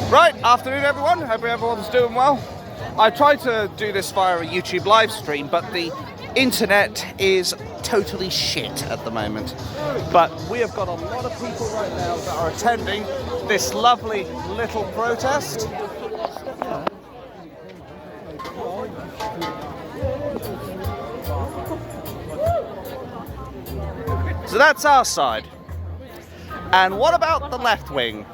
Right, afternoon everyone, hope everyone's doing well. I tried to do this via a YouTube live stream, but the internet is totally shit at the moment. But we have got a lot of people right now that are attending this lovely little protest. So that's our side. And what about the left wing?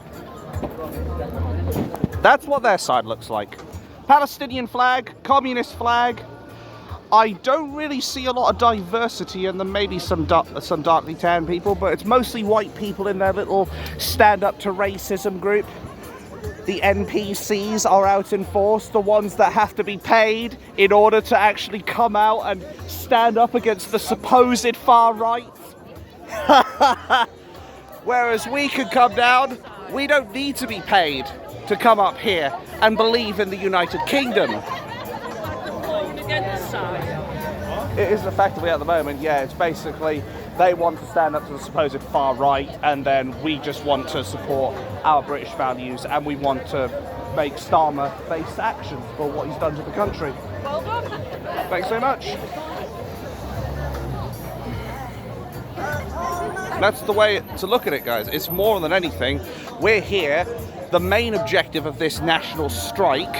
That's what their side looks like. Palestinian flag, communist flag. I don't really see a lot of diversity in them, maybe some darkly tanned people, but it's mostly white people in their little stand up to racism group. The NPCs are out in force, the ones that have to be paid in order to actually come out and stand up against the supposed far right. Whereas we can come down, we don't need to be paid to come up here and believe in the United Kingdom. It is effectively at the moment, yeah, it's basically they want to stand up to the supposed far right, and then we just want to support our British values, and we want to make Starmer face actions for what he's done to the country. Well done. Thanks so much. That's the way to look at it, guys. It's more than anything, we're here. The main objective of this national strike,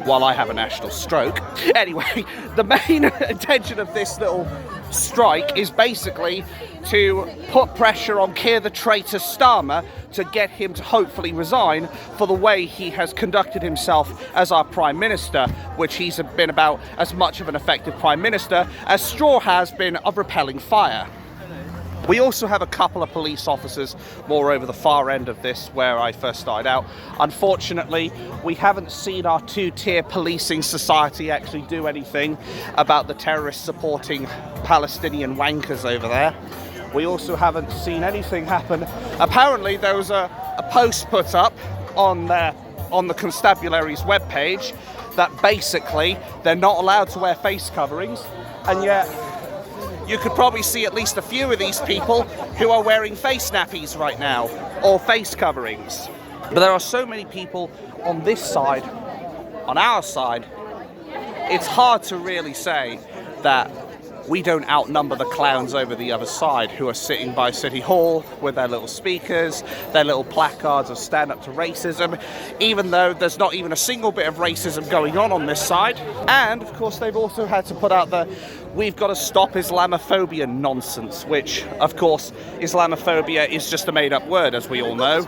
while I have a national stroke, anyway, the main intention of this little strike is basically to put pressure on Kier the traitor Starmer to get him to hopefully resign for the way he has conducted himself as our Prime Minister, which he's been about as much of an effective Prime Minister as straw has been of repelling fire. We also have a couple of police officers more over the far end of this where I first started out. Unfortunately, we haven't seen our two-tier policing society actually do anything about the terrorists supporting Palestinian wankers over there. We also haven't seen anything happen. Apparently there was a post put up on the constabulary's webpage that basically they're not allowed to wear face coverings, and yet you could probably see at least a few of these people who are wearing face nappies right now, or face coverings. But there are so many people on this side, on our side, it's hard to really say that we don't outnumber the clowns over the other side who are sitting by City Hall with their little speakers, their little placards of stand up to racism, even though there's not even a single bit of racism going on this side. And of course they've also had to put out the "we've got to stop Islamophobia" nonsense, which of course Islamophobia is just a made up word, as we all know.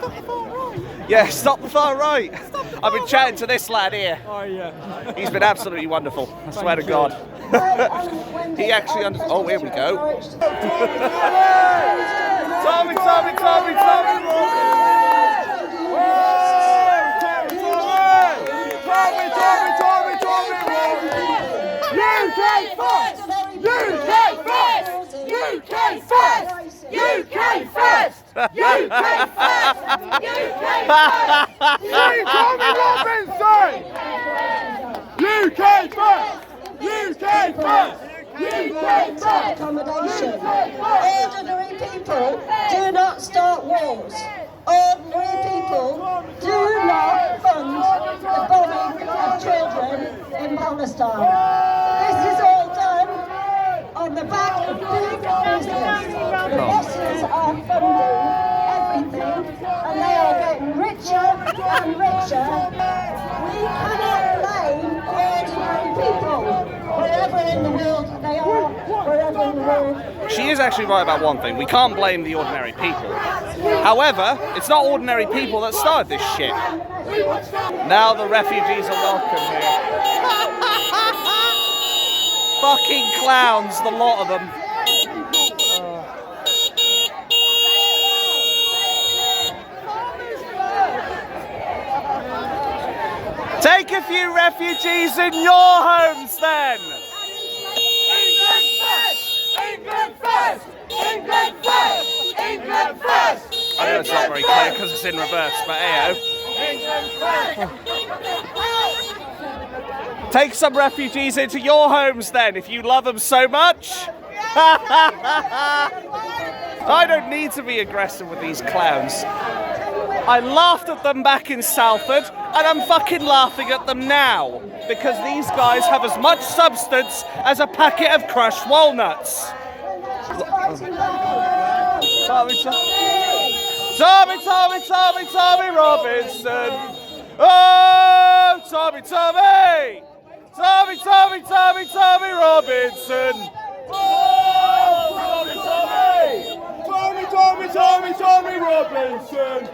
Yeah, stop the far right. I've been chatting to this lad here. Oh yeah. He's been absolutely wonderful, I swear to God. He actually oh, here we go. Tommy! UK first! Accommodation. Ordinary people do not start wars. Ordinary people do not fund the bombing of children in Palestine. This is all done on the back of big business. The bosses are funding everything, and they are getting richer and richer. We cannot blame ordinary people, wherever in the world they are, wherever in the world. She is actually right about one thing. We can't blame the ordinary people. However, it's not ordinary people that started this shit. Now the refugees are welcome here. Fucking clowns, the lot of them. Take a few refugees in your homes then! England first! England first! England first! England first! I know it's not very clear because it's in reverse, but hey-o. Take some refugees into your homes then, if you love them so much. I don't need to be aggressive with these clowns. I laughed at them back in Salford, and I'm fucking laughing at them now, because these guys have as much substance as a packet of crushed walnuts. Tommy Robinson! Oh, Tommy Robinson! Tommy Robinson!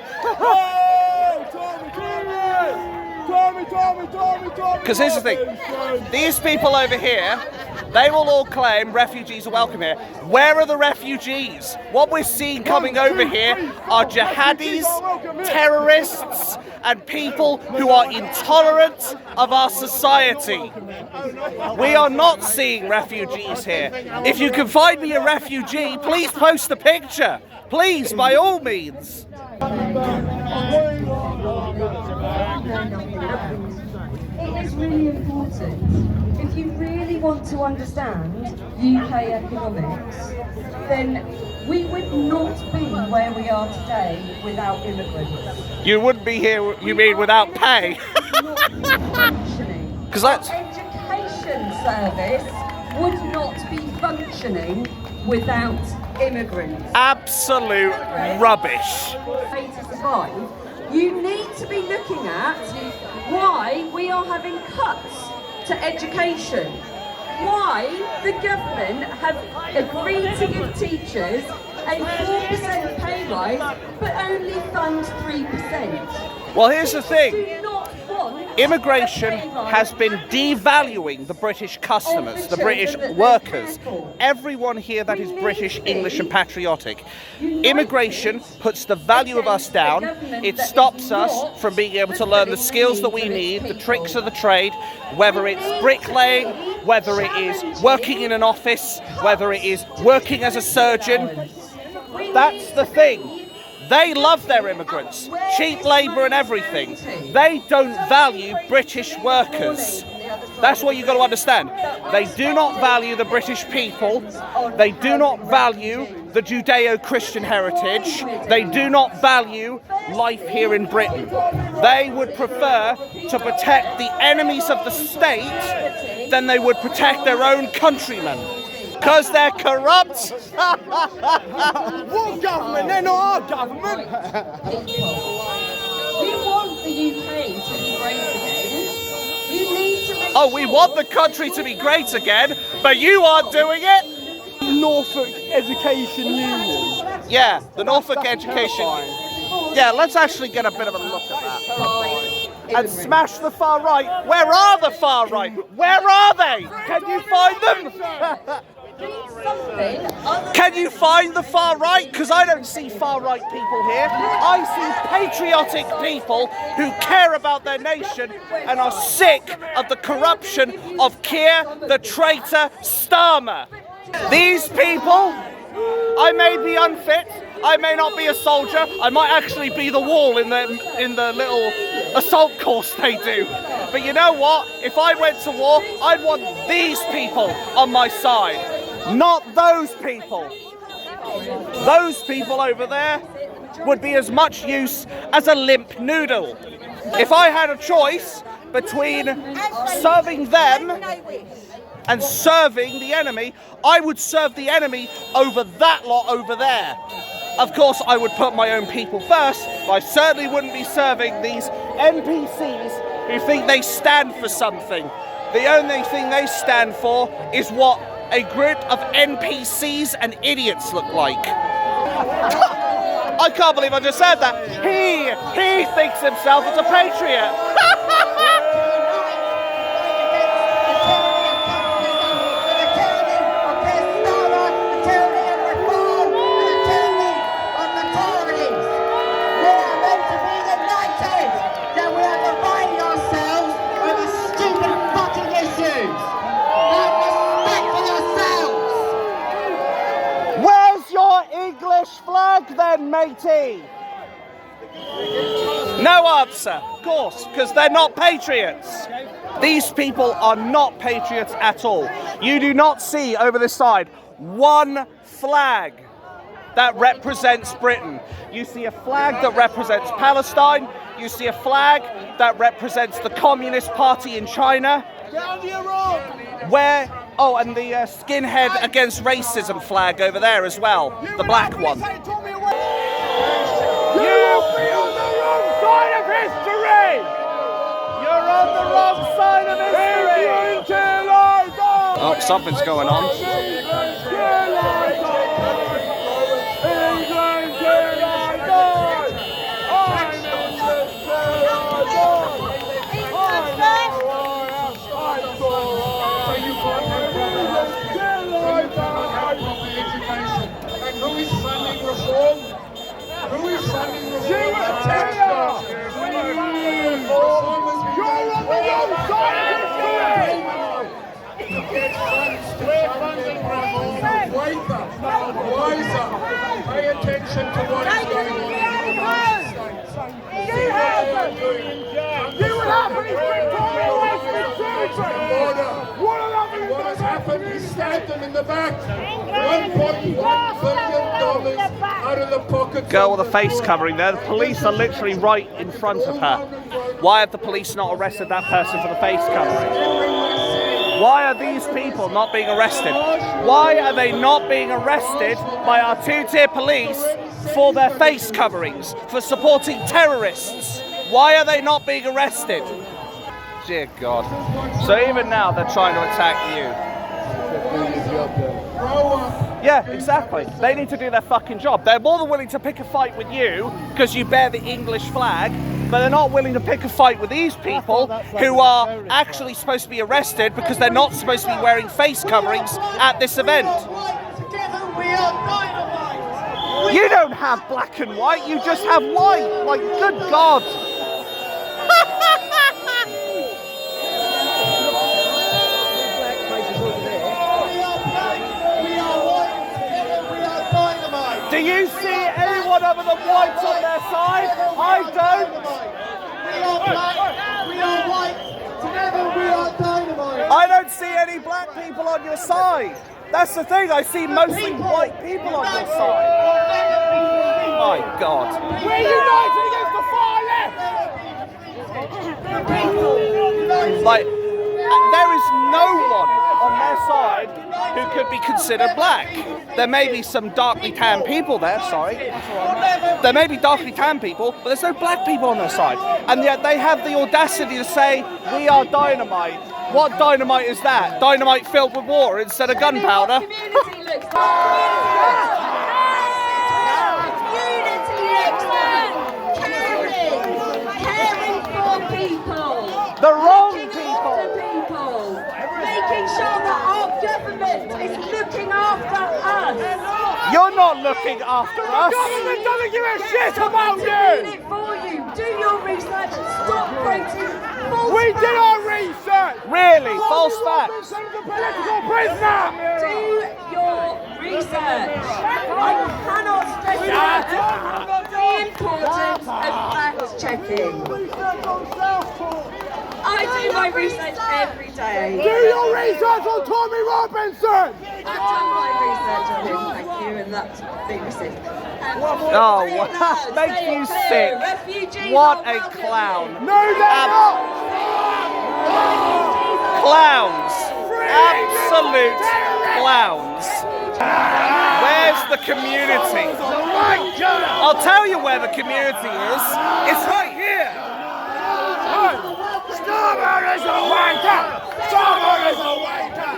Because here's the thing, these people over here, they will all claim refugees are welcome here. Where are the refugees? What we're seeing coming over here are jihadis, terrorists, and people who are intolerant of our society. We are not seeing refugees here. If you can find me a refugee, please post a picture. Please, by all means. It is really important. If you really want to understand UK economics, then we would not be where we are today without immigrants. You wouldn't be here, you mean, without pay? Because that's... Our education service would not be functioning without immigrants. Absolute rubbish. To survive, you need to be looking at why we are having cuts to education. Why the government have agreed to give teachers a 4% pay rise but only fund 3%. Well, here's the thing. Do not want Immigration a pay rise. has been devaluing the British customers, the British workers, everyone here that is British, English and patriotic. Immigration puts the value of us down. It stops us from being able to learn the skills that we need, the tricks of the trade, whether it's bricklaying, whether it is working in an office, whether it is working as a surgeon. That's the thing. They love their immigrants, cheap labour and everything. They don't value British workers. That's what you've got to understand. They do not value the British people. They do not value the Judeo-Christian heritage. They do not value life here in Britain. They would prefer to protect the enemies of the state than they would protect their own countrymen. Because they're corrupt. What government? They're not our government. We want the UK to be great again. You need to make Oh, we want the country to be great again, but you aren't doing it? Norfolk Education Union. Yeah, the Norfolk Education. Yeah, let's actually get a bit of a look at that. And smash the far right. Where are the far right? Where are they? Can you find them? Can you find the far right? Because I don't see far right people here. I see patriotic people who care about their nation and are sick of the corruption of Kier, the traitor Starmer. These people, I may be unfit, I may not be a soldier, I might actually be the wall in the little assault course they do. But you know what? If I went to war, I'd want these people on my side. Not those people. Those people over there would be as much use as a limp noodle. If I had a choice between serving them and serving the enemy, I would serve the enemy over that lot over there. Of course, I would put my own people first, but I certainly wouldn't be serving these NPCs who think they stand for something. The only thing they stand for is what a group of NPCs and idiots look like. I can't believe I just said that. He thinks himself as a patriot. Flag then, matey. No answer, of course, because they're not patriots. These people are not patriots at all. You do not see over this side one flag. that represents Britain. You see a flag that represents Palestine. You see a flag that represents the Communist Party in China. Where, oh, and the skinhead against racism flag over there as well, the black one. You be on the wrong side of history! You're on the wrong side of history! Oh, something's going on. Pay attention to what is going on. What has happened is stabbed them in the back. $1.1 billion out of the pockets. Girl with a face covering there. The police are literally right in front of her. Why have the police not arrested that person for the face covering? Why are these people not being arrested? Why are they not being arrested by our two-tier police for their face coverings, for supporting terrorists? Why are they not being arrested? Dear God. So even now they're trying to attack you. Yeah, exactly. They need to do their fucking job. They're more than willing to pick a fight with you because you bear the English flag, but they're not willing to pick a fight with these people who are actually supposed to be arrested because they're not supposed to be wearing face coverings at this event. You don't have black and white, you just have white. Like, good God. Do you see anyone other than white on their side? I don't. We are black, we are white, together we are dynamite. I don't see any black people on your side. That's the thing, I see mostly white people on your side. My God. We're united against the far left! Like, there is no one on their side who could be considered black. There may be some darkly tanned people there, sorry. There may be darkly tanned people, but there's no black people on their side. And yet they have the audacity to say, we are dynamite. What dynamite is that? Dynamite filled with water instead of gunpowder? Unity looks caring for people. The wrong Looking people. after people. Making sure that our government is looking after us. You're not looking after us. Government doesn't give a shit about Doing you! it for you. Do your research and stop quoting false We did facts. our research! Really? False facts. Send the political prisoner! Do your research. I cannot stress enough the importance of fact checking. I do my research every day. Do your research on Tommy Robinson! I've done my research on him, thank you, and that's been received. Oh, that makes you sick. What a clown. No, they're not! Clowns. Absolute clowns. Where's the community? I'll tell you where the community is. It's right here. Strawberries are wanker! Strawberries are wanker!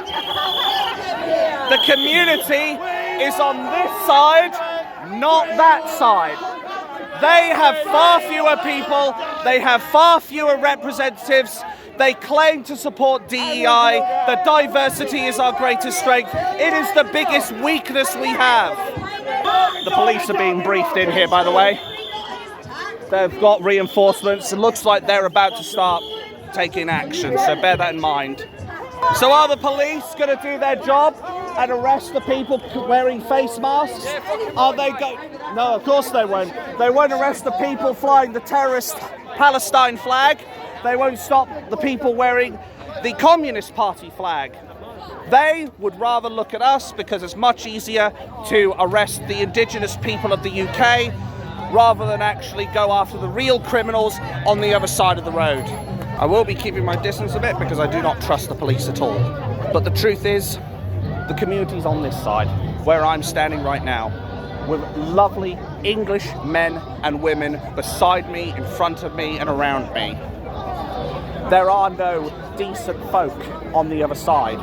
The community is on this side, not that side. They have far fewer people, they have far fewer representatives, they claim to support DEI, that diversity is our greatest strength. It is the biggest weakness we have. The police are being briefed in here, by the way. They've got reinforcements. It looks like they're about to start taking action, so bear that in mind. So are the police going to do their job and arrest the people wearing face masks? Are they No, of course they won't. They won't arrest the people flying the terrorist Palestine flag. They won't stop the people wearing the Communist Party flag. They would rather look at us because it's much easier to arrest the indigenous people of the UK rather than actually go after the real criminals on the other side of the road. I will be keeping my distance a bit because I do not trust the police at all. But the truth is, the community's on this side, where I'm standing right now, with lovely English men and women beside me, in front of me and around me. There are no decent folk on the other side.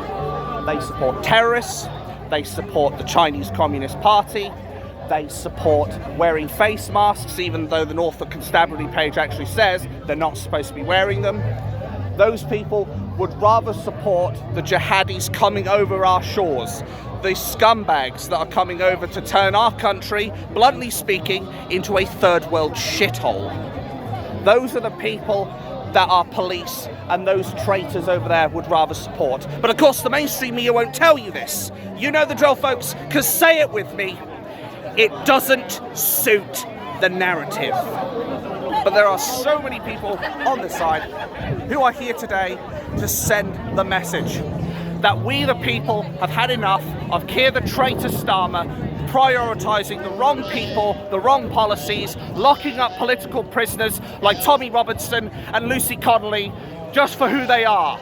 They support terrorists, they support the Chinese Communist Party, they support wearing face masks, even though the Norfolk Constabulary page actually says they're not supposed to be wearing them. Those people would rather support the jihadis coming over our shores, the scumbags that are coming over to turn our country, bluntly speaking, into a third world shithole. Those are the people that our police and those traitors over there would rather support. But of course the mainstream media won't tell you this. You know the drill, folks, because say it with me, it doesn't suit the narrative. But there are so many people on this side who are here today to send the message that we the people have had enough of Kier the traitor Starmer prioritising the wrong people, the wrong policies, locking up political prisoners like Tommy Robinson and Lucy Connelly just for who they are.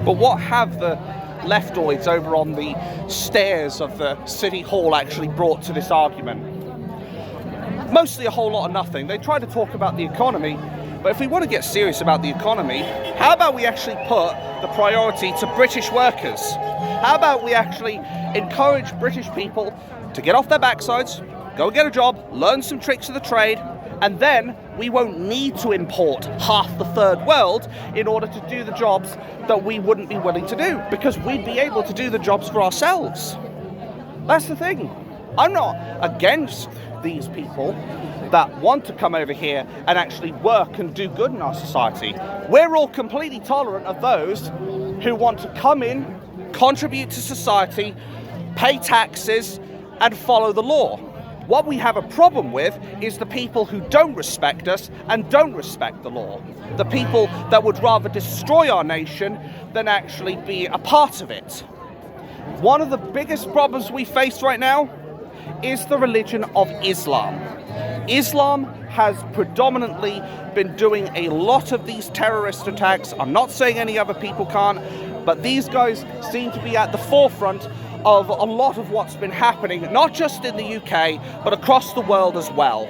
But what have the leftoids over on the stairs of the City Hall actually brought to this argument? Mostly a whole lot of nothing. They try to talk about the economy, but if we want to get serious about the economy, how about we actually put the priority to British workers? How about we actually encourage British people to get off their backsides, go and get a job, learn some tricks of the trade, and then we won't need to import half the third world in order to do the jobs that we wouldn't be willing to do, because we'd be able to do the jobs for ourselves. That's the thing. I'm not against these people that want to come over here and actually work and do good in our society. We're all completely tolerant of those who want to come in, contribute to society, pay taxes, and follow the law. What we have a problem with is the people who don't respect us and don't respect the law. The people that would rather destroy our nation than actually be a part of it. One of the biggest problems we face right now is the religion of Islam. Islam has predominantly been doing a lot of these terrorist attacks. I'm not saying any other people can't, but these guys seem to be at the forefront of a lot of what's been happening, not just in the UK, but across the world as well.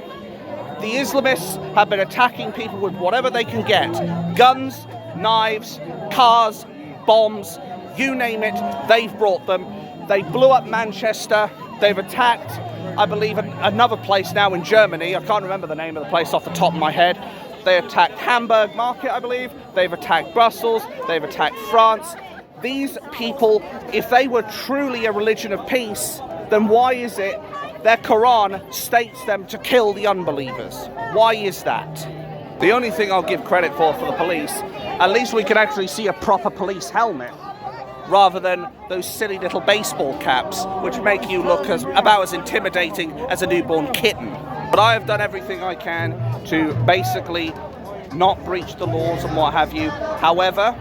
The Islamists have been attacking people with whatever they can get. Guns, knives, cars, bombs, you name it, they've brought them. They blew up Manchester. They've attacked, I believe, another place now in Germany. I can't remember the name of the place off the top of my head. They attacked Hamburg Market, I believe. They've attacked Brussels. They've attacked France. These people, if they were truly a religion of peace, then why is it their Quran states them to kill the unbelievers? Why is that? The only thing I'll give credit for the police, at least we can actually see a proper police helmet, rather than those silly little baseball caps, which make you look about as intimidating as a newborn kitten. But I have done everything I can to basically not breach the laws and what have you. However,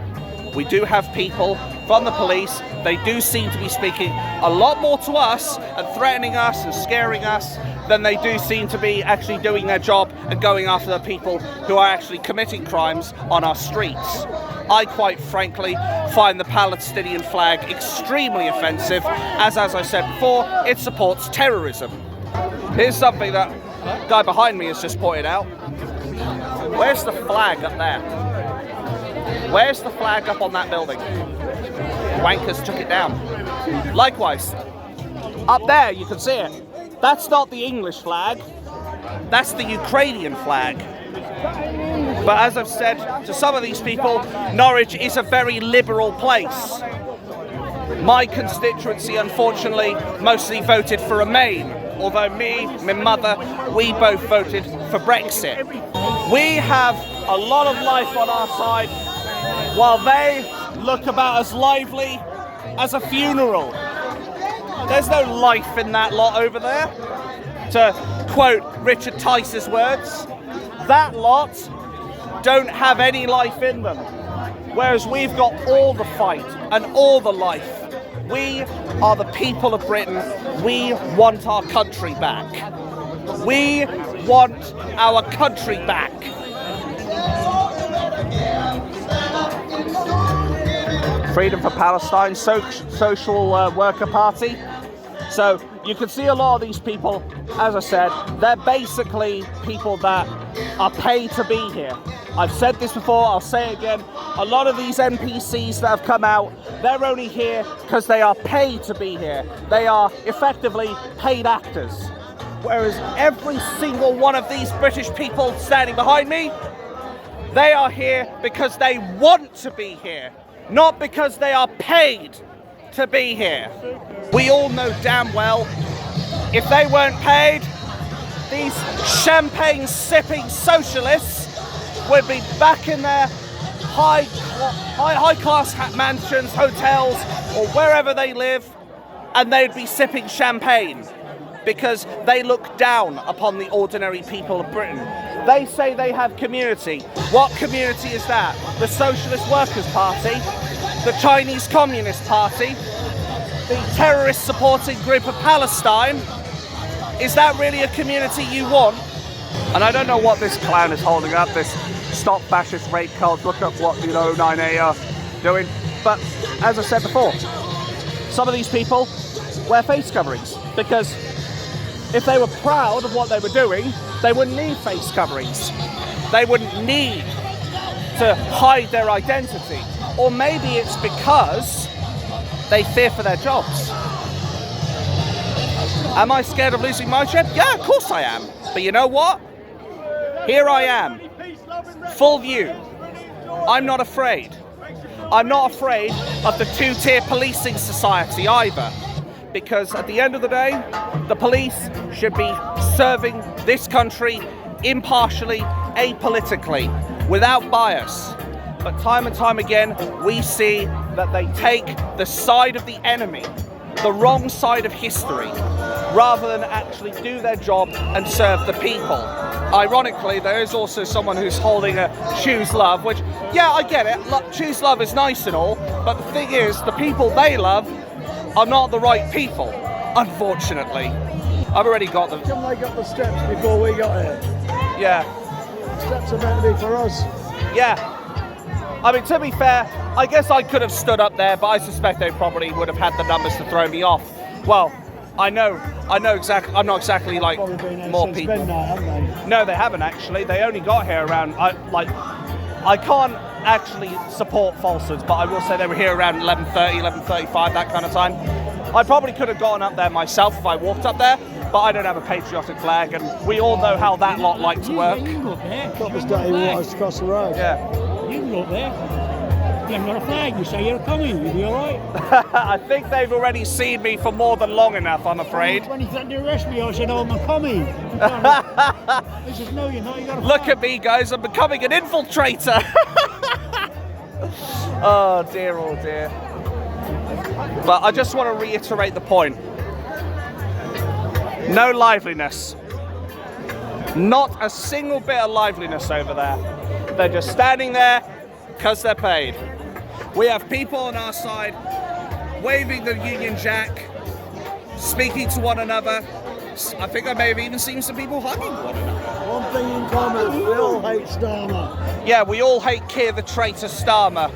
we do have people from the police. They do seem to be speaking a lot more to us and threatening us and scaring us than they do seem to be actually doing their job and going after the people who are actually committing crimes on our streets. I quite frankly find the Palestinian flag extremely offensive, as I said before, it supports terrorism. Here's something that the guy behind me has just pointed out. Where's the flag up there? Where's the flag up on that building? Wankers took it down. Likewise, up there you can see it. That's not the English flag, that's the Ukrainian flag. But as I've said to some of these people, Norwich is a very liberal place. My constituency, unfortunately, mostly voted for Remain, although me, my mother, we both voted for Brexit. We have a lot of life on our side, while they look about as lively as a funeral. There's no life in that lot over there. To quote Richard Tice's words, that lot don't have any life in them. Whereas we've got all the fight and all the life We are the people of Britain. We want our country back. We want our country back. Freedom for Palestine, social worker party. So you can see a lot of these people, as I said, they're basically people that are paid to be here. I've said this before, I'll say it again. A lot of these NPCs that have come out, they're only here because they are paid to be here. They are effectively paid actors. Whereas every single one of these British people standing behind me, they are here because they want to be here, not because they are paid to be here. We all know damn well, if they weren't paid, these champagne-sipping socialists would be back in their high-class mansions, hotels, or wherever they live, and they'd be sipping champagne because they look down upon the ordinary people of Britain. They say they have community. What community is that? The Socialist Workers' Party, the Chinese Communist Party, the terrorist-supporting group of Palestine. Is that really a community you want? And I don't know what this clown is holding up, this Stop Fascist Rape Cult, look up what, 9A are doing. But as I said before, some of these people wear face coverings because if they were proud of what they were doing, they wouldn't need face coverings. They wouldn't need to hide their identity. Or maybe it's because they fear for their jobs. Am I scared of losing my job? Yeah, of course I am. But you know what? Here I am. Full view. I'm not afraid. I'm not afraid of the two-tier policing society either. Because at the end of the day, the police should be serving this country impartially, apolitically, without bias. But time and time again, we see that they take the side of the enemy, the wrong side of history, rather than actually do their job and serve the people. Ironically, there is also someone who's holding a Choose Love, which, yeah, I get it, Choose Love is nice and all, but the thing is, the people they love are not the right people, unfortunately. I've already got them. Come they got the steps before we got here? Yeah. The steps are meant to be for us. Yeah. I mean, to be fair, I guess I could have stood up there, but I suspect they probably would have had the numbers to throw me off. Well, I know exactly. I'm not exactly like more people. Midnight, haven't they? No, they haven't actually. They only got here around. I can't actually support falsehoods, but I will say they were here around 11:30, 11:35, that kind of time. I probably could have gotten up there myself if I walked up there, but I don't have a patriotic flag, and we all know how that lot like to work. You can go up there. Got the dirty waters across the road. Yeah. You can go up there. You haven't got a flag, you say you're coming, you'll be alright. I think they've already seen me for more than long enough, I'm afraid. When he threatened to arrest me, I said, oh, I'm coming. He says, no, you're not, you got a flag. Look at me, guys, I'm becoming an infiltrator. Oh dear, oh dear. But I just want to reiterate the point. No liveliness. Not a single bit of liveliness over there. They're just standing there because they're paid. We have people on our side waving the Union Jack, speaking to one another. I think I may have even seen some people hugging one another. One thing in common, we all hate Starmer. Yeah, we all hate Kier the traitor Starmer.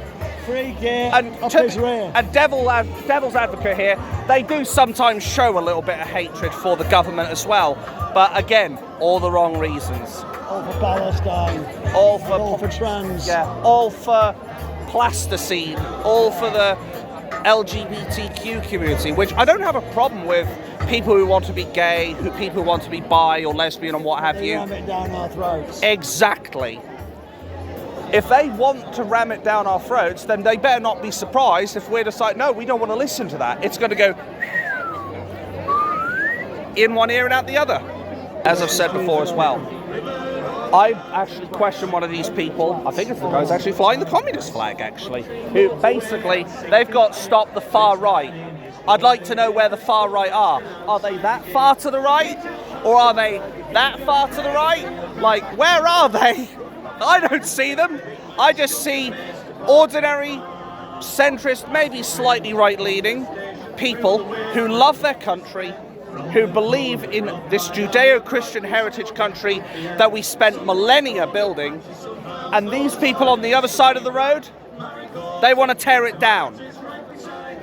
Free Kier, And, up his rear. and devil's advocate here, they do sometimes show a little bit of hatred for the government as well. But again, all the wrong reasons. All for Palestine. All for, All for trans. Yeah, all for plasticine, all for the LGBTQ community, which I don't have a problem with people who want to be gay, people who want to be bi or lesbian and what have They you. ram it down our throats. Exactly. If they want to ram it down our throats, then they better not be surprised if we decide, no, we don't want to listen to that. It's going to go in one ear and out the other. As I've said before as well, I actually questioned one of these people, I think it's the guy who's actually flying the communist flag actually, who basically, they've got Stop the Far Right. I'd like to know where the far right are. Are they that far to the right? Or are they that far to the right? Like, where are they? I don't see them. I just see ordinary, centrist, maybe slightly right-leaning people who love their country, who believe in this Judeo-Christian heritage country that we spent millennia building, and these people on the other side of the road, they want to tear it down.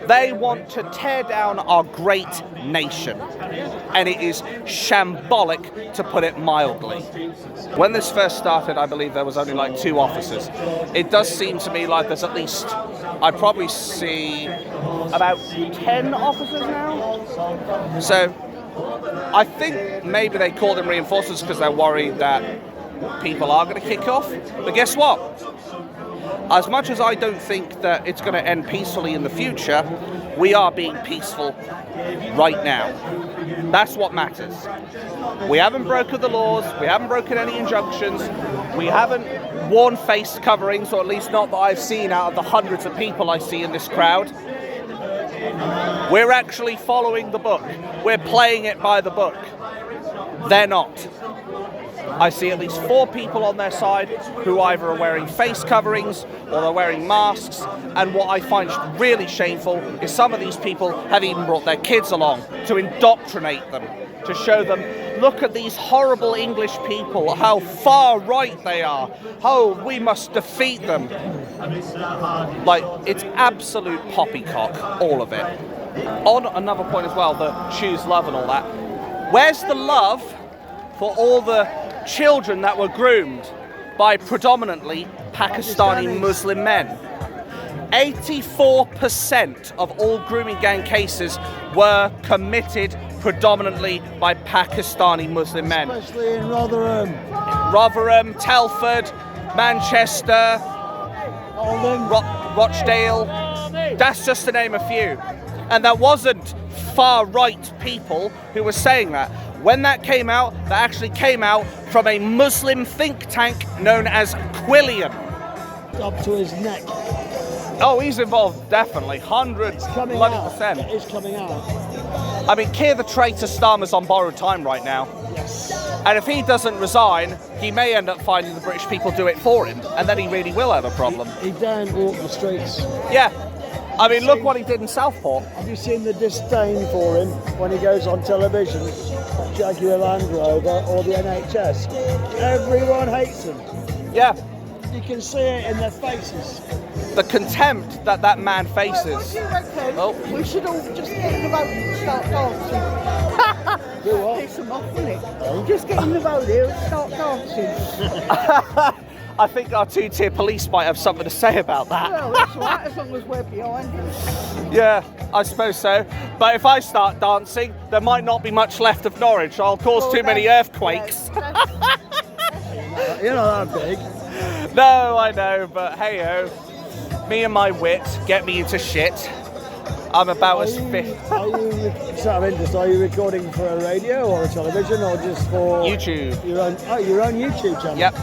They want to tear down our great nation, and it is shambolic, to put it mildly. When this first started, I believe there was only like 2 officers. It does seem to me like there's at least, I probably see about 10 officers now. So I think maybe they called in reinforcements because they're worried that people are going to kick off. But guess what? As much as I don't think that it's going to end peacefully in the future, we are being peaceful right now. That's what matters. We haven't broken the laws, we haven't broken any injunctions, we haven't worn face coverings, or at least not that I've seen out of the hundreds of people I see in this crowd. We're actually following the book. We're playing it by the book. They're not. I see at least 4 people on their side who either are wearing face coverings or they're wearing masks, and what I find really shameful is some of these people have even brought their kids along to indoctrinate them, to show them, look at these horrible English people, how far right they are, oh, we must defeat them. Like, it's absolute poppycock, all of it. On another point as well, the choose love and all that, where's the love for all the children that were groomed by predominantly Pakistani Muslim men? 84% of all grooming gang cases were committed predominantly by Pakistani Muslim men. Especially in Rotherham, Telford, Manchester, Oldham, Rochdale. That's just to name a few. And that wasn't far-right people who were saying that. When that came out, that actually came out from a Muslim think tank known as Quillian. up to his neck. Oh, he's involved, definitely. Hundreds, Coming bloody out. percent. It is coming out. I mean, Kier the traitor Starmer's on borrowed time right now. Yes. And if he doesn't resign, he may end up finding the British people do it for him, and then he really will have a problem. He daren't walk the streets. Yeah. I mean, look what he did in Southport. Have you seen the disdain for him when he goes on television, Jaguar Land Rover or the NHS? Everyone hates him. Yeah. You can see it in their faces. The contempt that that man faces. What do you reckon? Oh. We should all just get in the road and start dancing. Do what? Piss them off, wouldn't it? Just get in the road here and start dancing. I think our two-tier police might have something to say about that. Well, that's all right, as long as we're behind him. Yeah, I suppose so. But if I start dancing, there might not be much left of Norwich. I'll cause too many earthquakes. You're not that big. No, I know, but hey-ho. Me and my wit get me into shit. I'm about as fit. Are you, just out of interest, are you recording for a radio or a television or just for YouTube. your own YouTube channel? Yep.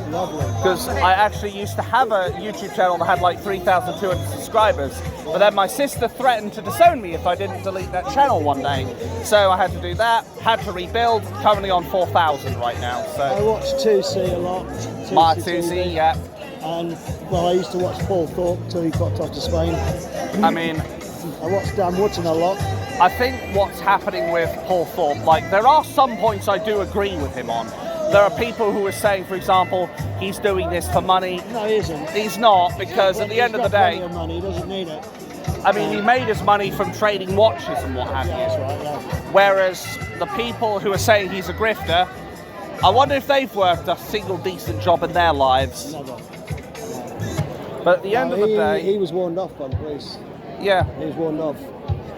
Lovely. Because I actually used to have a YouTube channel that had like 3,200 subscribers, but then my sister threatened to disown me if I didn't delete that channel one day. So I had to do that, had to rebuild, currently on 4,000 right now. I So watch 2C a lot. my 2C 2C, yeah. And, well, I used to watch Paul Thorpe till he got off to Spain. I mean, I watched Dan Wootton a lot. I think what's happening with Paul Thorpe, like there are some points I do agree with him on. There are people who are saying, for example, he's doing this for money. No, he isn't. He's not, because at the end of the day, He's got plenty of money, he doesn't need it. I mean, he made his money from trading watches and what have That's you. right, yeah. Whereas the people who are saying he's a grifter, I wonder if they've worked a single decent job in their lives. Never. But at the end of the day, He was warned off by the police. yeah, He was warned off.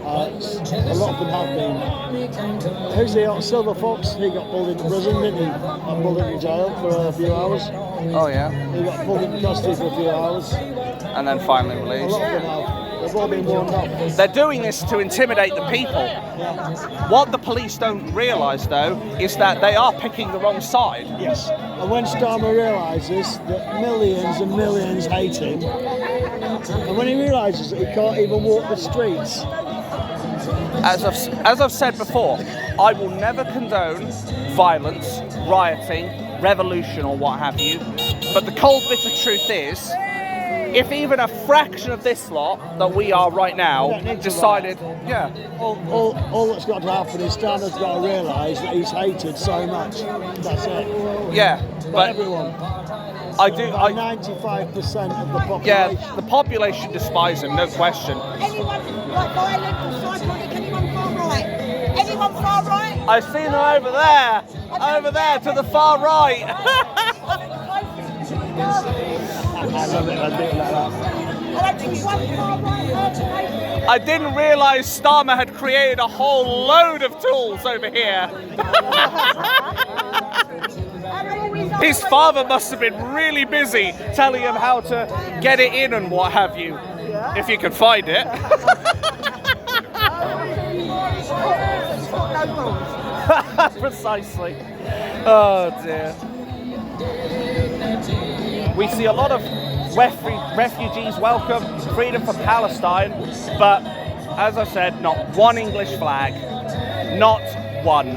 A lot of them have been. Who's the Silver Fox? He got pulled into prison, didn't he? Got pulled into jail for a few hours. oh yeah, He got pulled into custody for a few hours. and then finally A released. lot of them have. They've all been warned off. They're doing this to intimidate the people. What the police don't realise, though, is that they are picking the wrong side. Yes. And when Starmer realises that millions and millions hate him, and when he realises that he can't even walk the streets, As I've said before, I will never condone violence, rioting, revolution or what have you, but the cold bitter truth is, if even a fraction of this lot that we are right now decided, yeah. All that's got to happen is Starmer's got to realise that he's hated so much. That's it. Yeah, By everyone. I do. 95% of the population. Yeah, the population despise him, no question. Anyone like violent or psychotic? Anyone far right? Anyone far right? I've seen them over there to the far right. I love it. I do like that. I don't think one far right person. I didn't realise Starmer had created a whole load of tools over here. His father must have been really busy telling him how to get it in and what have you, if you can find it. Precisely. Oh dear. We see a lot of refugees welcome, freedom for Palestine, but as I said, not one English flag. Not one.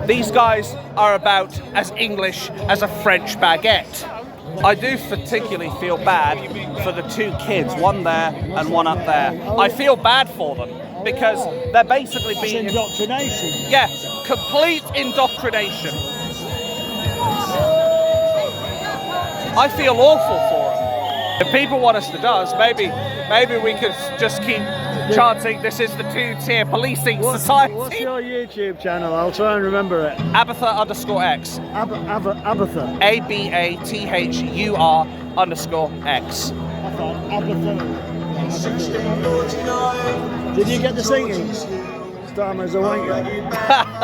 These guys are about as English as a French baguette. I do particularly feel bad for the two kids, one there and one up there. I feel bad for them because they're basically being... indoctrination. Yeah, complete indoctrination. I feel awful for them. If people want us to dance, maybe we could just keep chanting, this is the two-tier policing society. What's your YouTube channel? I'll try and remember it. Abathur_X. Abathur. ABATHUR_X. Abathur. Did you get the singing? Starmer's a wanker.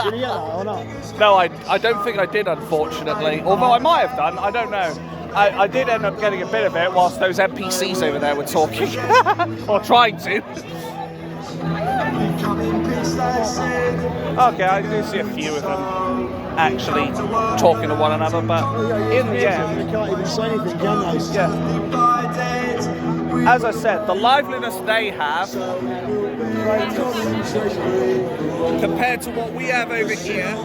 Did you get that or not? No, I don't think I did, unfortunately. Although I might have done, I don't know. I did end up getting a bit of it whilst those NPCs over there were talking. Or trying to. Okay, I do see a few of them actually talking to one another, but in the end... They can't even say anything, can they? Yeah. As I said, the liveliness they have compared to what we have over here.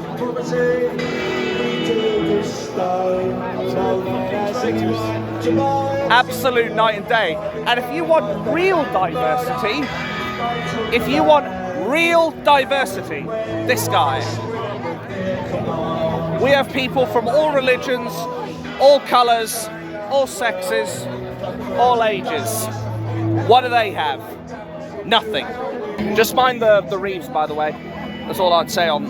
Absolute night and day. And if you want real diversity, this guy. We have people from all religions, all colours, all sexes, all ages. What do they have? Nothing. Just mind the reeves, by the way. That's all I'd say on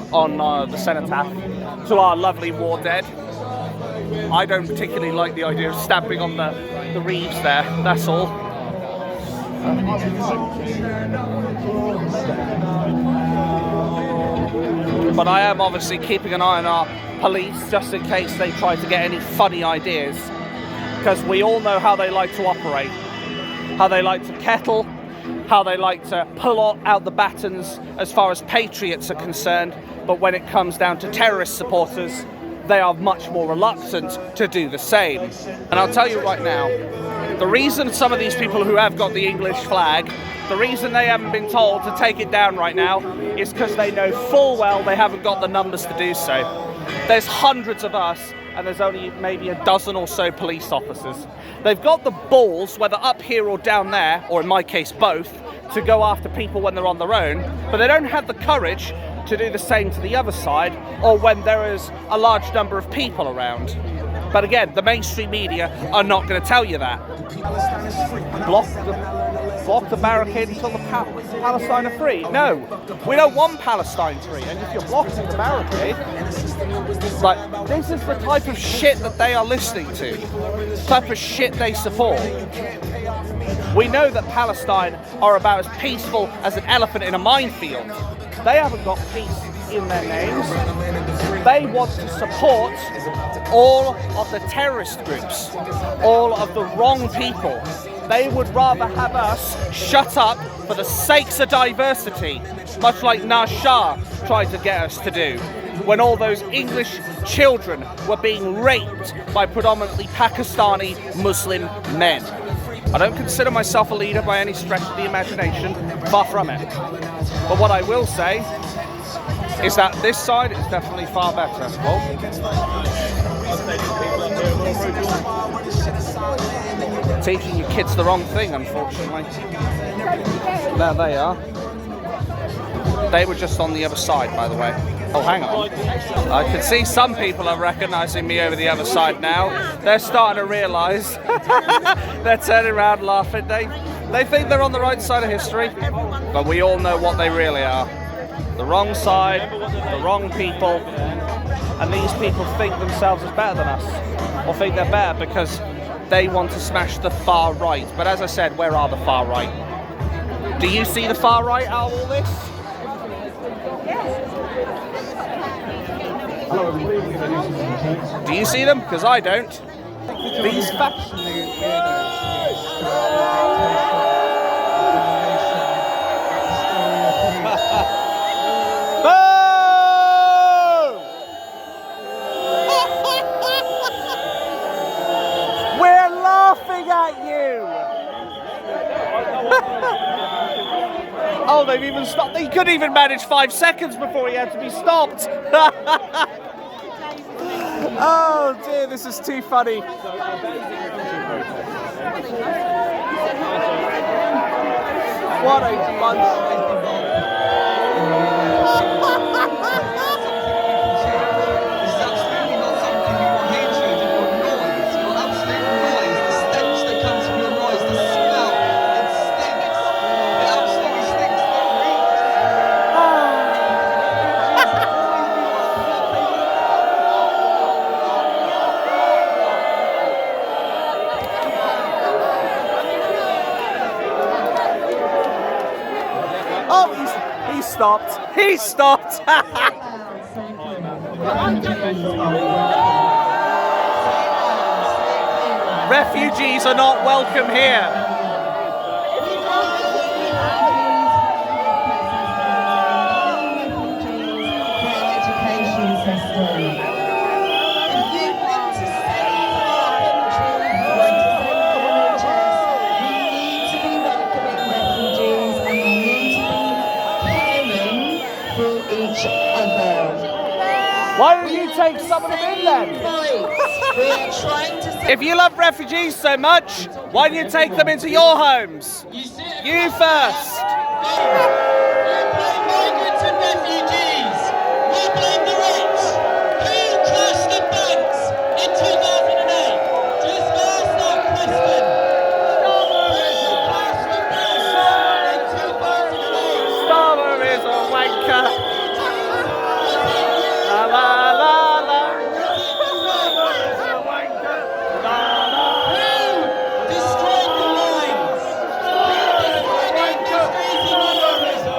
the cenotaph to our lovely war dead. I don't particularly like the idea of stamping on the reeves there, that's all. But I am obviously keeping an eye on our police just in case they try to get any funny ideas, because we all know how they like to operate, how they like to kettle, how they like to pull out the battens as far as patriots are concerned, but when it comes down to terrorist supporters, they are much more reluctant to do the same. And I'll tell you right now, the reason some of these people who have got the English flag, the reason they haven't been told to take it down right now is because they know full well they haven't got the numbers to do so. There's hundreds of us and there's only maybe a dozen or so police officers. They've got the balls, whether up here or down there, or in my case both, to go after people when they're on their own, but they don't have the courage to do the same to the other side, or when there is a large number of people around. But again, the mainstream media are not going to tell you that. Block the barricade until the Palestine are free. No, we don't want Palestine free. And if you're blocking the barricade, like, this is the type of shit that they are listening to, the type of shit they support. We know that Palestine are about as peaceful as an elephant in a minefield. They haven't got peace in their names. They want to support all of the terrorist groups, all of the wrong people. They would rather have us shut up for the sakes of diversity, much like Shah tried to get us to do, when all those English children were being raped by predominantly Pakistani Muslim men. I don't consider myself a leader by any stretch of the imagination, far from it. But what I will say is that this side is definitely far better. Well, teaching your kids the wrong thing, unfortunately. There they are. They were just on the other side, by the way. Oh, hang on. I can see some people are recognising me over the other side now. They're starting to realise. They're turning around laughing. They think they're on the right side of history, but we all know what they really are. The wrong side, the wrong people, and these people think themselves as better than us, or think they're better because they want to smash the far right. But as I said, where are the far right? Do you see the far right out of all this? Do you see them? Because I don't. These We're laughing at you! Oh, they've even stopped. He couldn't even manage 5 seconds before he had to be stopped. Oh dear, this is too funny. What a bunch. Stopped. He stopped. Refugees are not welcome here. Why don't you take some of them in then? If you love refugees so much, why don't you take them into your homes? You first. Migrants and refugees. We blame the rich. Who crashed the banks in 2008? Just ask that question. Who crashed the banks in 2008? Starmer is a wanker. La la la la. Who destroyed the mines? Who destroyed the industries in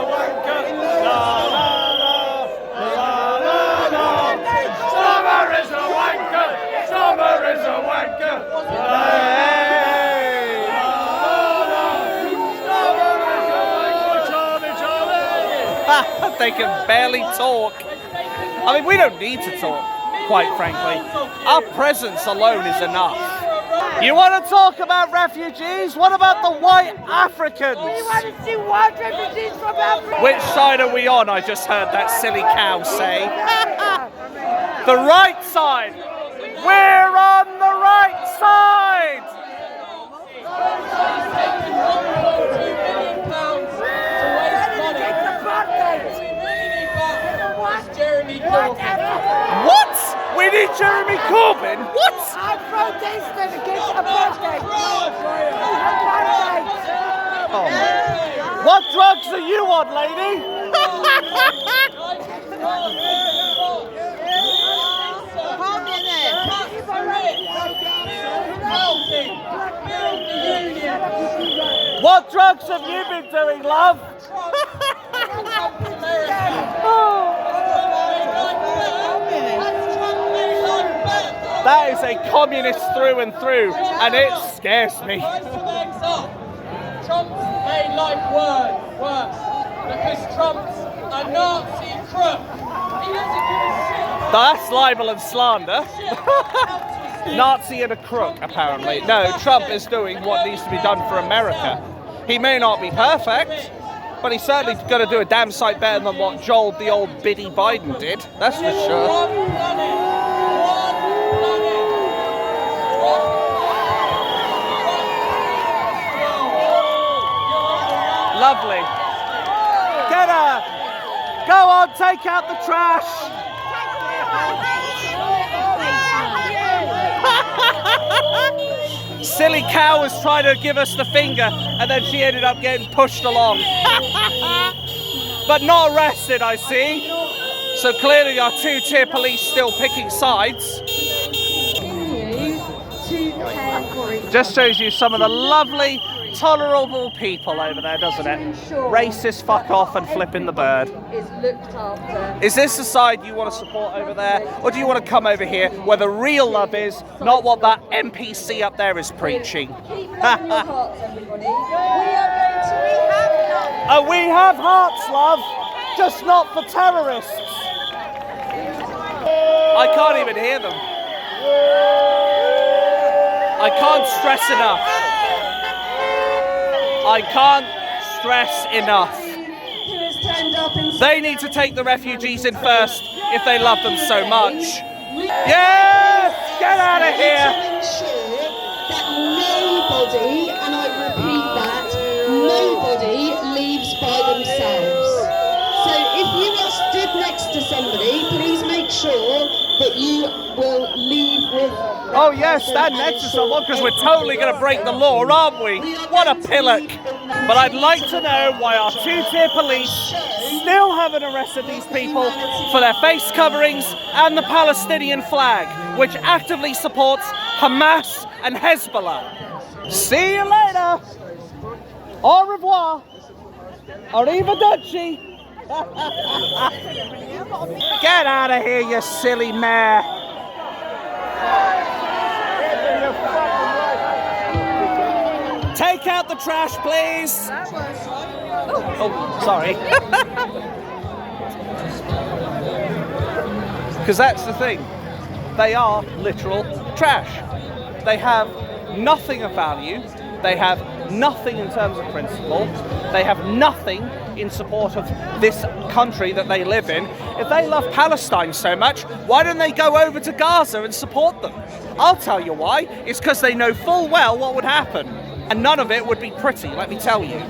They can barely talk. I mean, we don't need to talk, quite frankly. Our presence alone is enough. You want to talk about refugees? What about the white Africans? We want to see white refugees from Africa. Which side are we on? I just heard that silly cow say. The right side. We're on the right side. What? We need Jeremy Corbyn? What? I'm protesting against apartheid. Oh. What drugs are you on, lady? What drugs have you been doing, love? That is a communist through and through, and it scares me. Trump's made life worse because Trump's a Nazi crook. He doesn't give a shit. That's libel and slander. Nazi and a crook, apparently. No, Trump is doing what needs to be done for America. He may not be perfect, but he's certainly going to do a damn sight better than what Joel, the old biddy Biden did. That's for sure. Lovely. Get her. Go on, take out the trash. Silly cow was trying to give us the finger and then she ended up getting pushed along. But not arrested, I see. So clearly our two-tier police still picking sides. Just shows you some of the lovely, tolerable people over there, doesn't it? Racist fuck off and flipping the bird. Is this the side you want to support over there? Or do you want to come over here where the real love is, not what that NPC up there is preaching? We have hearts, love, just not for terrorists. I can't even hear them. I can't stress enough. I can't stress enough. They need to take the refugees in first if they love them so much. Yes! Get out of here! To ensure that nobody, and I repeat that, nobody leaves by themselves. So if you are stood next to somebody, please make sure that you will leave with... Oh yes, stand next to someone, because we're totally going to break the law, aren't we? What a pillock. But I'd like to know why our two-tier police still haven't arrested these people for their face coverings and the Palestinian flag, which actively supports Hamas and Hezbollah. See you later. Au revoir. Arrivederci. Get out of here, you silly mare. Take out the trash, please. Oh, sorry. Because that's the thing. They are literal trash. They have nothing of value. They have nothing in terms of principle. They have nothing in support of this country that they live in. If they love Palestine so much, why don't they go over to Gaza and support them? I'll tell you why. It's because they know full well what would happen. And none of it would be pretty, let me tell you.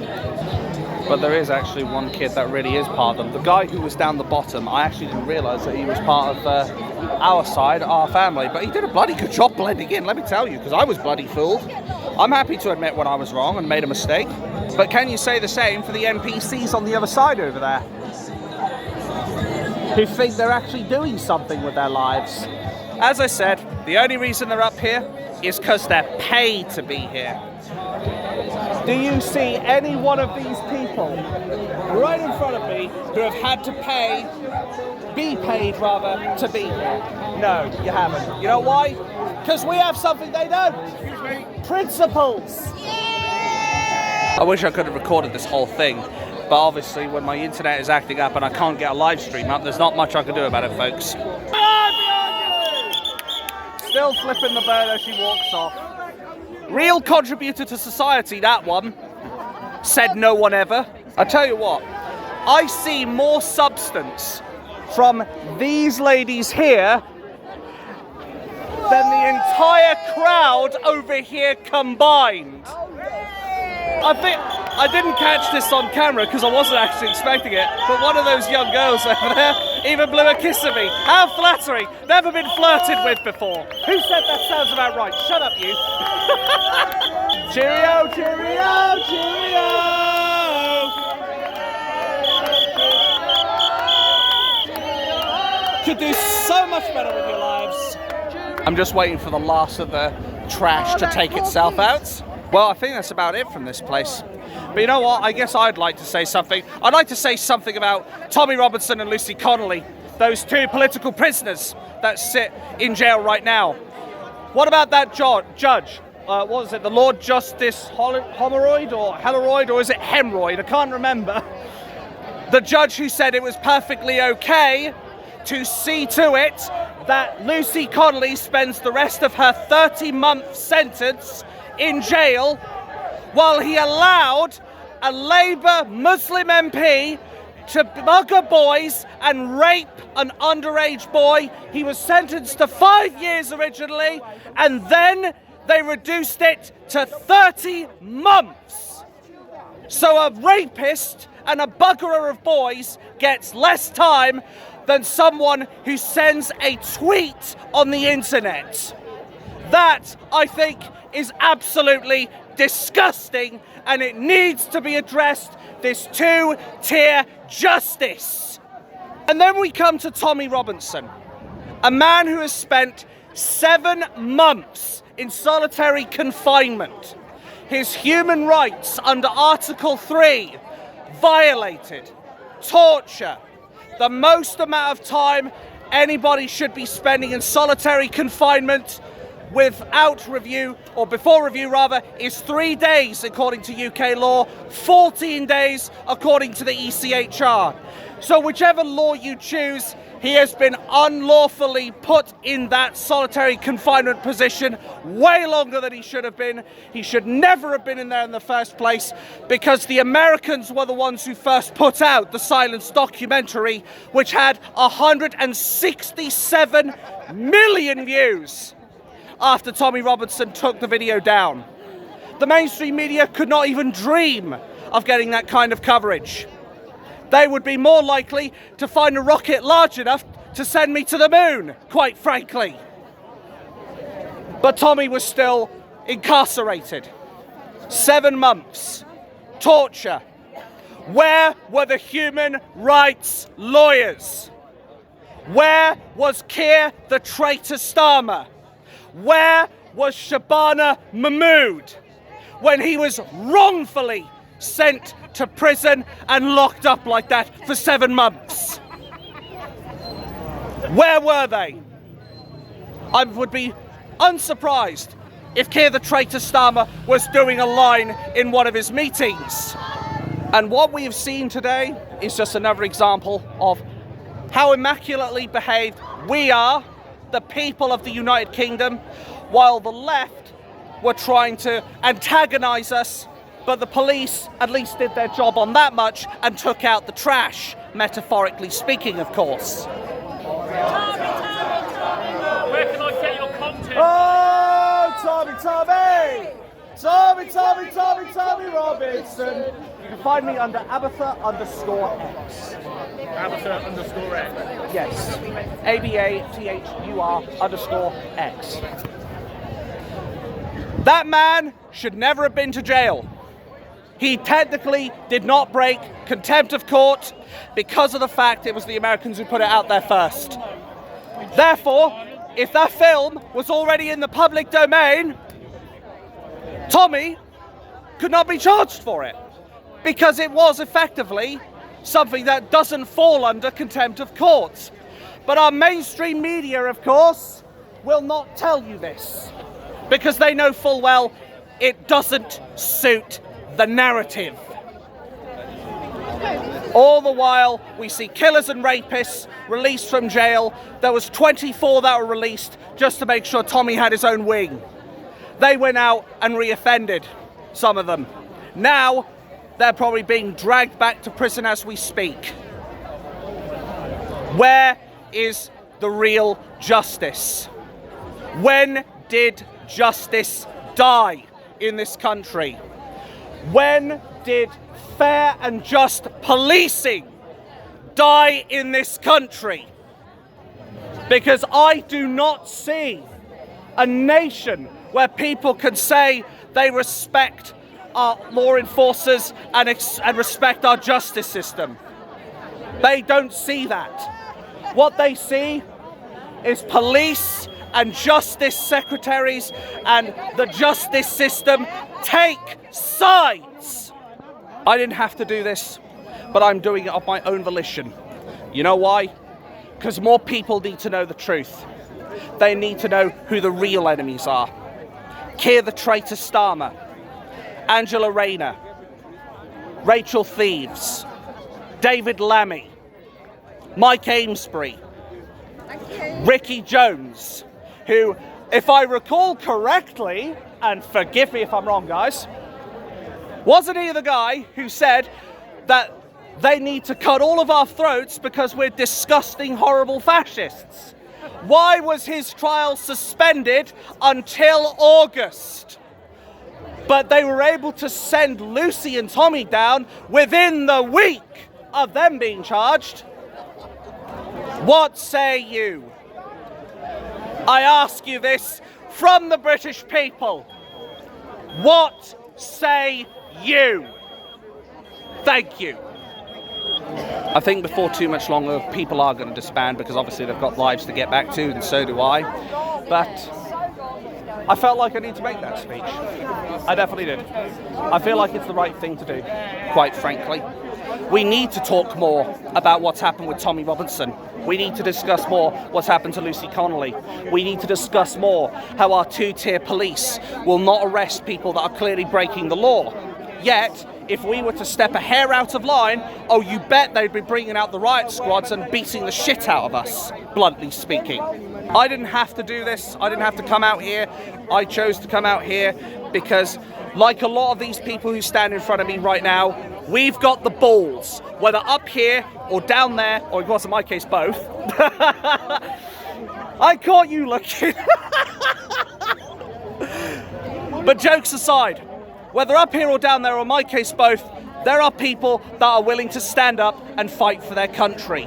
But there is actually one kid that really is part of them. The guy who was down the bottom, I actually didn't realise that he was part of our side, our family. But he did a bloody good job blending in, let me tell you, because I was bloody fooled. I'm happy to admit when I was wrong and made a mistake. But can you say the same for the NPCs on the other side over there? Who think they're actually doing something with their lives? As I said, the only reason they're up here is because they're paid to be here. Do you see any one of these people right in front of me who have had to be paid to be here? No, you haven't. You know why? Because we have something they don't. Principles. I wish I could have recorded this whole thing, but obviously when my internet is acting up and I can't get a live stream up, there's not much I can do about it, folks. Still flipping the bird as she walks off. Real contributor to society, that one. Said no one ever. I tell you what, I see more substance from these ladies here than the entire crowd over here combined. I didn't catch this on camera because I wasn't actually expecting it, but one of those young girls over there even blew a kiss at me. How flattering. Never been flirted with before. Who said that sounds about right? Shut up, you. Cheerio, cheerio, cheerio. Could do so much better with your lives. I'm just waiting for the last of the trash to take itself out. Well, I think that's about it from this place. But you know what? I guess I'd like to say something. I'd like to say something about Tommy Robinson and Lucy Connelly, those two political prisoners that sit in jail right now. What about that judge? What was it? The Lord Justice Hemorrhoid or is it Hemorrhoid? I can't remember. The judge who said it was perfectly okay to see to it that Lucy Connelly spends the rest of her 30-month sentence in jail while he allowed a Labour Muslim MP to mugger boys and rape an underage boy. He was sentenced to 5 years originally, and then they reduced it to 30 months. So a rapist and a buggerer of boys gets less time than someone who sends a tweet on the internet. That, I think, is absolutely disgusting, and it needs to be addressed, this two-tier justice. And then we come to Tommy Robinson, a man who has spent 7 months in solitary confinement. His human rights under Article 3 violated, torture, the most amount of time anybody should be spending in solitary confinement without review, or before review rather, is 3 days according to UK law, 14 days according to the ECHR. So whichever law you choose, he has been unlawfully put in that solitary confinement position way longer than he should have been. He should never have been in there in the first place, because the Americans were the ones who first put out the Silence documentary, which had 167 million views after Tommy Robinson took the video down. The mainstream media could not even dream of getting that kind of coverage. They would be more likely to find a rocket large enough to send me to the moon, quite frankly. But Tommy was still incarcerated. 7 months. Torture. Where were the human rights lawyers? Where was Kier the traitor Starmer? Where was Shabana Mahmood when he was wrongfully sent to prison and locked up like that for 7 months? Where were they? I would be unsurprised if Kier the traitor Starmer was doing a line in one of his meetings. And what we have seen today is just another example of how immaculately behaved we are, the people of the United Kingdom, while the left were trying to antagonise us. But the police at least did their job on that much and took out the trash, metaphorically speaking, of course. Where can I get your content? Oh, Tommy Robinson. You can find me under Abatha_X. Abatha_X. Yes, ABATHUR_X. That man should never have been to jail. He technically did not break contempt of court because of the fact it was the Americans who put it out there first. Therefore, if that film was already in the public domain, Tommy could not be charged for it, because it was effectively something that doesn't fall under contempt of court. But our mainstream media, of course, will not tell you this, because they know full well it doesn't suit the narrative. All the while, we see killers and rapists released from jail. There was 24 that were released just to make sure Tommy had his own wing. They went out and reoffended, some of them. Now, they're probably being dragged back to prison as we speak. Where is the real justice? When did justice die in this country? When did fair and just policing die in this country? Because I do not see a nation where people can say they respect our law enforcers and respect our justice system. They don't see that. What they see is police and justice secretaries and the justice system take sides. I didn't have to do this, but I'm doing it of my own volition. You know why? Because more people need to know the truth. They need to know who the real enemies are. Kier the traitor Starmer, Angela Rayner, Rachel Thieves, David Lammy, Mike Amesbury, Ricky Jones, who, if I recall correctly, and forgive me if I'm wrong, guys, wasn't he the guy who said that they need to cut all of our throats because we're disgusting, horrible fascists? Why was his trial suspended until August? but they were able to send Lucy and Tommy down within the week of them being charged. What say you? I ask you this from the British people. What say you? Thank you. I think before too much longer, people are going to disband because obviously they've got lives to get back to, and so do I. But I felt like I need to make that speech. I definitely did. I feel like it's the right thing to do, quite frankly. We need to talk more about what's happened with Tommy Robinson. We need to discuss more what's happened to Lucy Connelly. We need to discuss more how our two-tier police will not arrest people that are clearly breaking the law. Yet, if we were to step a hair out of line, oh, you bet they'd be bringing out the riot squads and beating the shit out of us, bluntly speaking. I didn't have to do this. I didn't have to come out here. I chose to come out here because, like a lot of these people who stand in front of me right now, we've got the balls, whether up here or down there, or it was in my case both. I caught you looking. But jokes aside, whether up here or down there, or in my case both, there are people that are willing to stand up and fight for their country.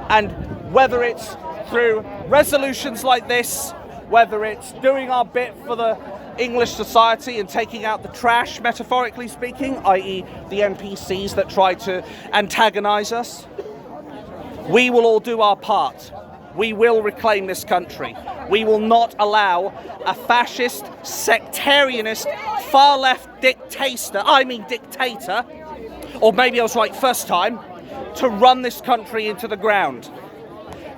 And whether it's through resolutions like this, whether it's doing our bit for the English society and taking out the trash, metaphorically speaking, i.e. the NPCs that try to antagonise us, we will all do our part. We will reclaim this country. We will not allow a fascist, sectarianist, far-left dictator, or maybe I was right first time, to run this country into the ground.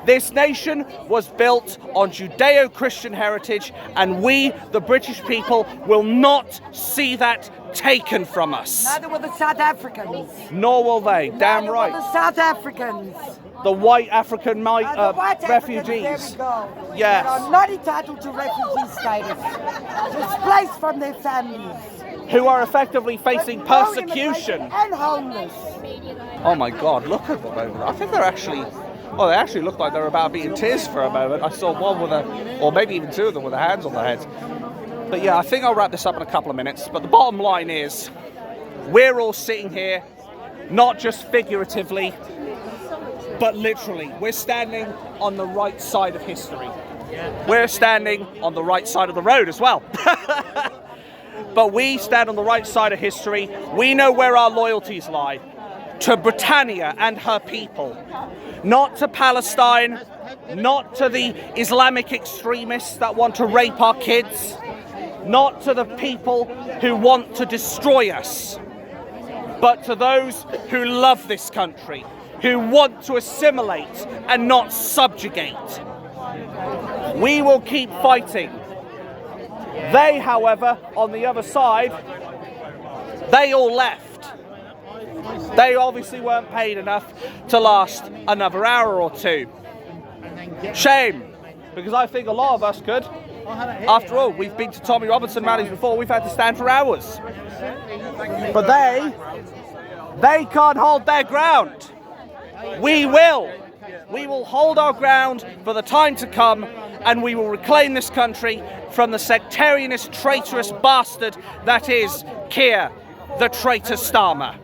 This nation was built on Judeo-Christian heritage, and we, the British people, will not see that taken from us. Neither will the South Africans. Nor will they, damn Neither right. will the South Africans. The white African The white refugees. Africans, there we go. Yes. That are not entitled to refugee status. Displaced from their families. Who are effectively facing persecution. And homeless. Oh my God, look at them over there. I think they're actually, well, they actually look like they're about to be in tears for a moment. I saw one with or maybe even two of them with their hands on their heads. But yeah, I think I'll wrap this up in a couple of minutes. But the bottom line is, we're all sitting here, not just figuratively, but literally. We're standing on the right side of history. We're standing on the right side of the road as well. But we stand on the right side of history. We know where our loyalties lie. To Britannia and her people. Not to Palestine, not to the Islamic extremists that want to rape our kids, not to the people who want to destroy us, but to those who love this country, who want to assimilate and not subjugate. We will keep fighting. They, however, on the other side, they all left. They obviously weren't paid enough to last another hour or two. Shame, because I think a lot of us could. After all, we've been to Tommy Robinson rallies before, we've had to stand for hours. But they can't hold their ground. We will. We will hold our ground for the time to come, and we will reclaim this country from the sectarianist, traitorous bastard that is Kier, the traitor Starmer.